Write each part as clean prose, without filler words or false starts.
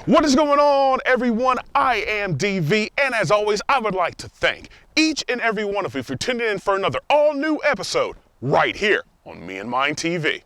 What is going on, everyone? I am DV, and as always, I would like to thank each and every one of you for tuning in for another all-new episode right here on Me and Mine TV.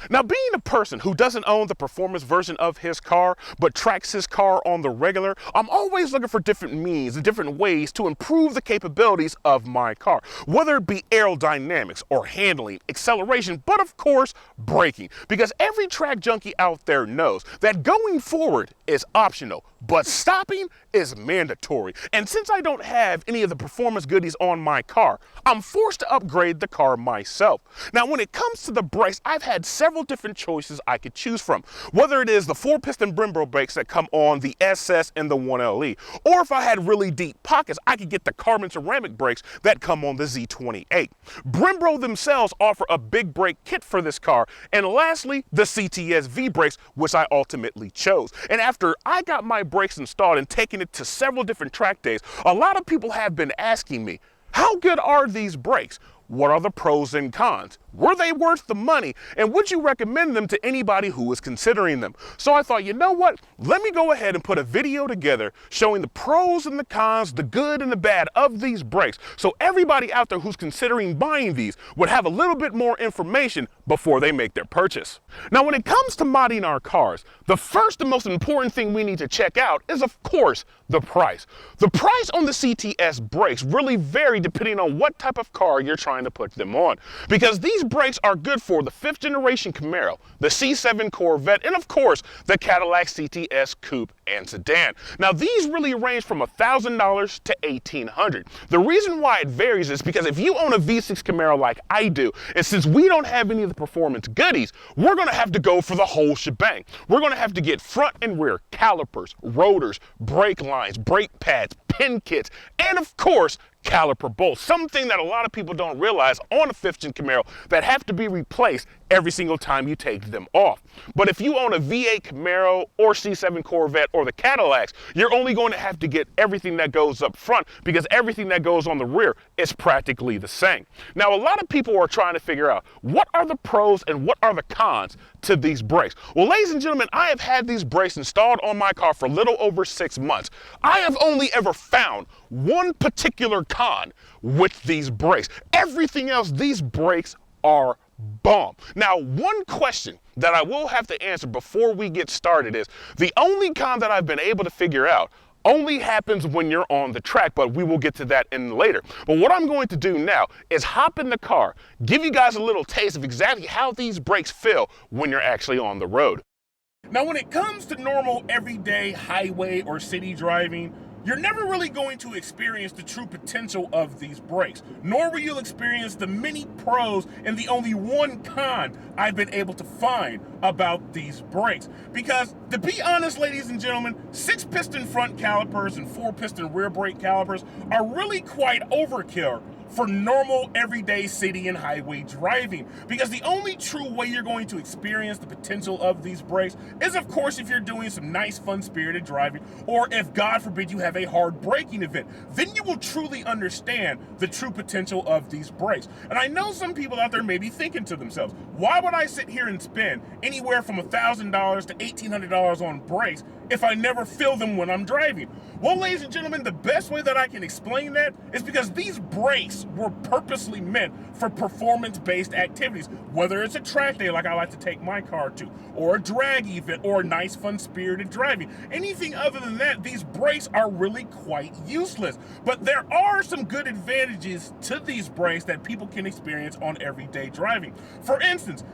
Now, being a person who doesn't own the performance version of his car, but tracks his car on the regular, I'm always looking for different means and different ways to improve the capabilities of my car, whether it be aerodynamics or handling, acceleration, but of course, braking. Because every track junkie out there knows that going forward is optional, but stopping is mandatory. And since I don't have any of the performance goodies on my car, I'm forced to upgrade the car myself. Now, when it comes to the brakes, I've had several different choices I could choose from, whether it is the 4-piston Brembo brakes that come on the SS and the 1LE, or if I had really deep pockets, I could get the carbon ceramic brakes that come on the Z28. Brembo themselves offer a big brake kit for this car, and lastly, the CTS V brakes, which I ultimately chose. And after I got my brakes installed and taken it to several different track days, a lot of people have been asking me, how good are these brakes? What are the pros and cons? Were they worth the money? And would you recommend them to anybody who is considering them? So I thought, you know what? Let me go ahead and put a video together showing the pros and the cons, the good and the bad of these brakes. So everybody out there who's considering buying these would have a little bit more information before they make their purchase. Now, when it comes to modding our cars, the first and most important thing we need to check out is, of course, the price. The price on the CTS brakes really vary depending on what type of car you're trying to put them on, because these brakes are good for the 5th generation Camaro, the C7 Corvette, and of course the Cadillac CTS Coupe and Sedan. Now, these really range from $1,000 to $1,800. The reason why it varies is because if you own a V6 Camaro like I do, and since we don't have any of the performance goodies, we're going to have to go for the whole shebang. We're going to have to get front and rear calipers, rotors, brake lines, brake pads, pin kits, and of course, caliper bolts, something that a lot of people don't realize on a 5th gen Camaro that have to be replaced every single time you take them off. But if you own a V8 Camaro or C7 Corvette or the Cadillacs, you're only going to have to get everything that goes up front, because everything that goes on the rear is practically the same. Now, a lot of people are trying to figure out what are the pros and what are the cons to these brakes. Well, ladies and gentlemen, I have had these brakes installed on my car for a little over 6 months. I have only ever found one particular con with these brakes. Everything else, these brakes are bomb. Now, one question that I will have to answer before we get started is, the only con that I've been able to figure out only happens when you're on the track, but we will get to that in later. But what I'm going to do now is hop in the car, give you guys a little taste of exactly how these brakes feel when you're actually on the road. Now, when it comes to normal everyday highway or city driving, you're never really going to experience the true potential of these brakes, nor will you experience the many pros and the only one con I've been able to find about these brakes. Because, to be honest, ladies and gentlemen, 6-piston front calipers and 4-piston rear brake calipers are really quite overkill for normal everyday city and highway driving, because the only true way you're going to experience the potential of these brakes is, of course, if you're doing some nice fun spirited driving, or if, God forbid, you have a hard braking event. Then you will truly understand the true potential of these brakes. And I know some people out there may be thinking to themselves, why would I sit here and spend anywhere from $1,000 to $1,800 on brakes if I never feel them when I'm driving? Well, ladies and gentlemen, the best way that I can explain that is because these brakes were purposely meant for performance-based activities, whether it's a track day like I like to take my car to, or a drag event, or nice fun spirited driving. Anything other than that, these brakes are really quite useless. But there are some good advantages to these brakes that people can experience on everyday driving. For instance,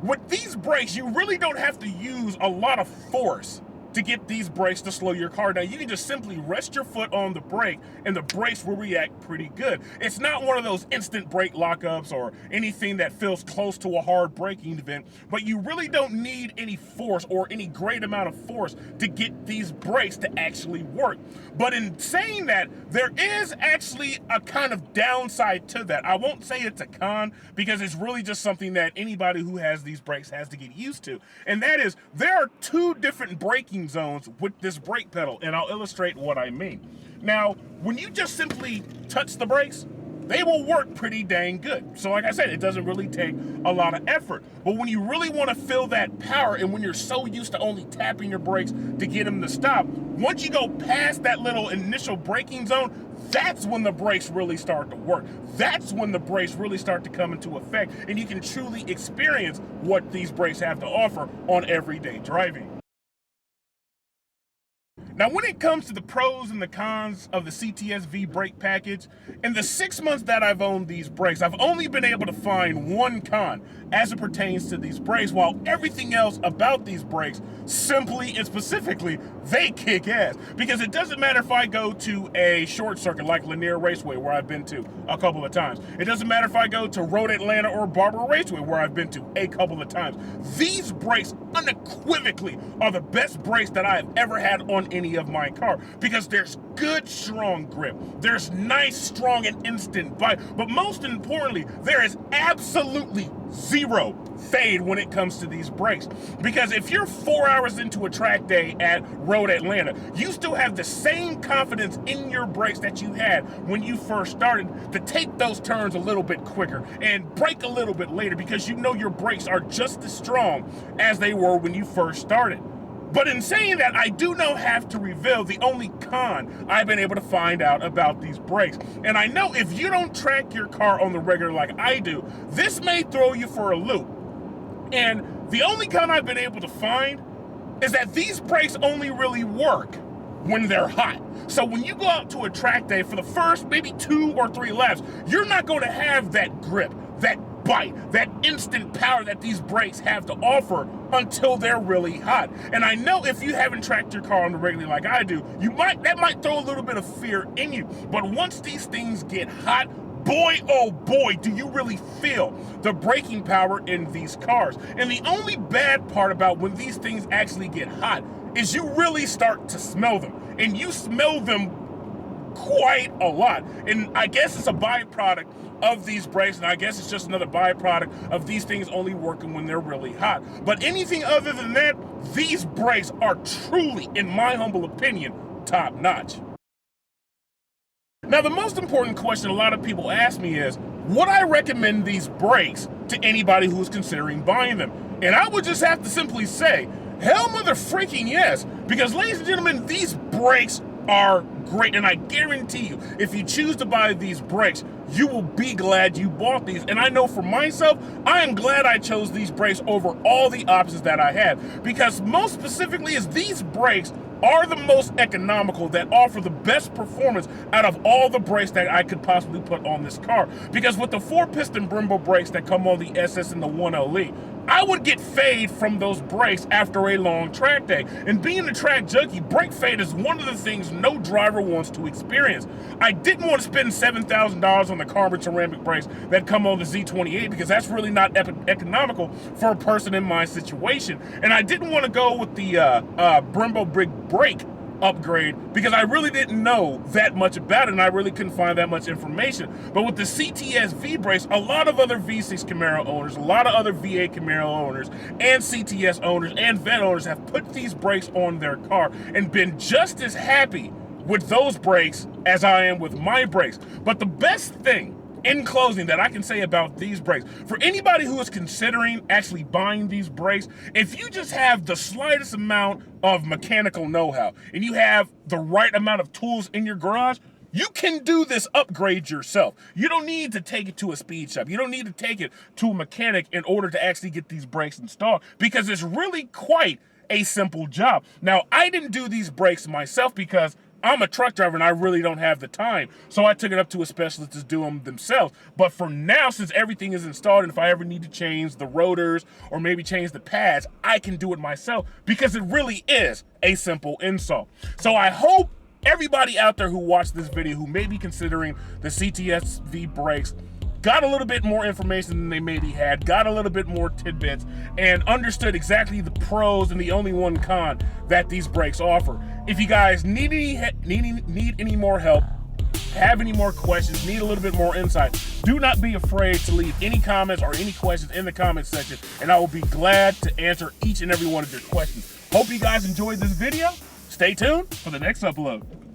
with these brakes, you really don't have to use a lot of force to get these brakes to slow your car down. You can just simply rest your foot on the brake and the brakes will react pretty good. It's not one of those instant brake lockups or anything that feels close to a hard braking event, but you really don't need any force or any great amount of force to get these brakes to actually work. But in saying that, there is actually a kind of downside to that. I won't say it's a con because it's really just something that anybody who has these brakes has to get used to. And that is, there are two different braking zones with this brake pedal, and I'll illustrate what I mean. Now, when you just simply touch the brakes, they will work pretty dang good. So like I said, it doesn't really take a lot of effort. But when you really want to feel that power, and when you're so used to only tapping your brakes to get them to stop, once you go past that little initial braking zone, that's when the brakes really start to work. That's when the brakes really start to come into effect, and you can truly experience what these brakes have to offer on everyday driving. Now, when it comes to the pros and the cons of the CTS V brake package, in the 6 months that I've owned these brakes, I've only been able to find one con as it pertains to these brakes, while everything else about these brakes, simply and specifically, they kick ass. Because it doesn't matter if I go to a short circuit like Lanier Raceway, where I've been to a couple of times. It doesn't matter if I go to Road Atlanta or Barber Raceway, where I've been to a couple of times. These brakes unequivocally are the best brakes that I have ever had on any of my car, because there's good strong grip, there's nice strong and instant bite, but most importantly, there is absolutely zero fade when it comes to these brakes. Because if you're 4 hours into a track day at Road Atlanta, you still have the same confidence in your brakes that you had when you first started to take those turns a little bit quicker and brake a little bit later, because you know your brakes are just as strong as they were when you first started. But in saying that, I do now have to reveal the only con I've been able to find out about these brakes. And I know if you don't track your car on the regular like I do, this may throw you for a loop. And the only con I've been able to find is that these brakes only really work when they're hot. So when you go out to a track day for the first maybe 2 or 3 laps, you're not going to have that grip, that bite, that instant power that these brakes have to offer until they're really hot. And I know if you haven't tracked your car on the regular like I do, that might throw a little bit of fear in you. But once these things get hot, boy, oh boy, do you really feel the braking power in these cars. And the only bad part about when these things actually get hot is you really start to smell them. And you smell them quite a lot. And I guess it's a byproduct of these brakes, and I guess it's just another byproduct of these things only working when they're really hot. But anything other than that, these brakes are truly, in my humble opinion, top notch. Now, the most important question a lot of people ask me is, would I recommend these brakes to anybody who's considering buying them? And I would just have to simply say, hell mother freaking yes, because ladies and gentlemen, these brakes are great, and I guarantee you, if you choose to buy these brakes, you will be glad you bought these. And I know for myself, I am glad I chose these brakes over all the options that I had, because most specifically is these brakes are the most economical, that offer the best performance out of all the brakes that I could possibly put on this car. Because with the 4-piston Brembo brakes that come on the SS and the 1LE, I would get fade from those brakes after a long track day. And being a track junkie, brake fade is one of the things no driver wants to experience. I didn't want to spend $7,000 on the carbon ceramic brakes that come on the Z28, because that's really not economical for a person in my situation. And I didn't want to go with the Brembo Big Brake upgrade, because I really didn't know that much about it, and I really couldn't find that much information. But with the CTS V brakes, a lot of other V6 Camaro owners, a lot of other V8 Camaro owners, and CTS owners, and Vet owners have put these brakes on their car and been just as happy with those brakes as I am with my brakes. But the best thing, in closing, that I can say about these brakes, for anybody who is considering actually buying these brakes, if you just have the slightest amount of mechanical know-how and you have the right amount of tools in your garage, you can do this upgrade yourself. You don't need to take it to a speed shop. You don't need to take it to a mechanic in order to actually get these brakes installed, because it's really quite a simple job. Now, I didn't do these brakes myself because I'm a truck driver and I really don't have the time. So I took it up to a specialist to do them themselves. But for now, since everything is installed, and if I ever need to change the rotors or maybe change the pads, I can do it myself because it really is a simple install. So I hope everybody out there who watched this video who may be considering the CTS V brakes got a little bit more information than they maybe had, got a little bit more tidbits, and understood exactly the pros and the only one con that these brakes offer. If you guys need any more help, have any more questions, need a little bit more insight, do not be afraid to leave any comments or any questions in the comment section, and I will be glad to answer each and every one of your questions. Hope you guys enjoyed this video. Stay tuned for the next upload.